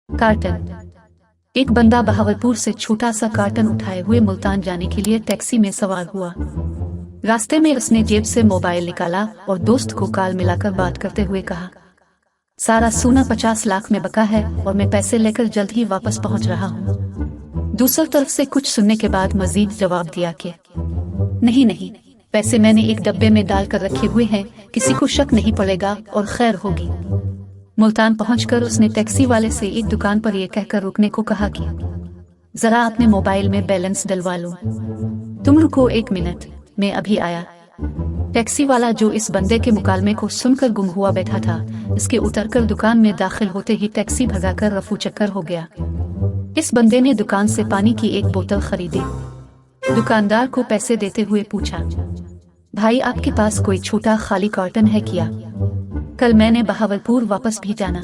Carton. एक बंदा बहावलपुर से छोटा सा कार्टन उठाए हुए मुल्तान जाने के लिए टैक्सी में सवार हुआ। रास्ते में उसने जेब से मोबाइल निकाला और दोस्त को कॉल मिलाकर बात करते हुए कहा, सारा सोना 50 लाख में बका है और मैं पैसे लेकर जल्द ही वापस पहुंच रहा हूं। दूसरी तरफ से कुछ सुनने के बाद मजीद जवाब दिया कि नहीं नहीं, पैसे मैंने एक डब्बे में डालकर रखे हुए हैं, किसी को शक नहीं पड़ेगा और खैर होगी। मुल्तान पहुंचकर उसने टैक्सी वाले से एक दुकान पर यह कहकर रुकने को कहा कि जरा अपने मोबाइल में बैलेंस डलवा लो, तुम रुको 1 मिनट, मैं अभी आया। टैक्सी वाला, जो इस बंदे के मुकालमे को सुनकर गुम हुआ बैठा था, इसके उतरकर दुकान में दाखिल होते ही टैक्सी भगाकर रफू चक्कर हो गया। इस बंदे ने दुकान से पानी की एक बोतल खरीदी। दुकानदार को पैसे देते हुए पूछा, भाई आपके पास कोई छोटा खाली कार्टन है क्या? कल मैंने बहावलपुर वापस भी जाना।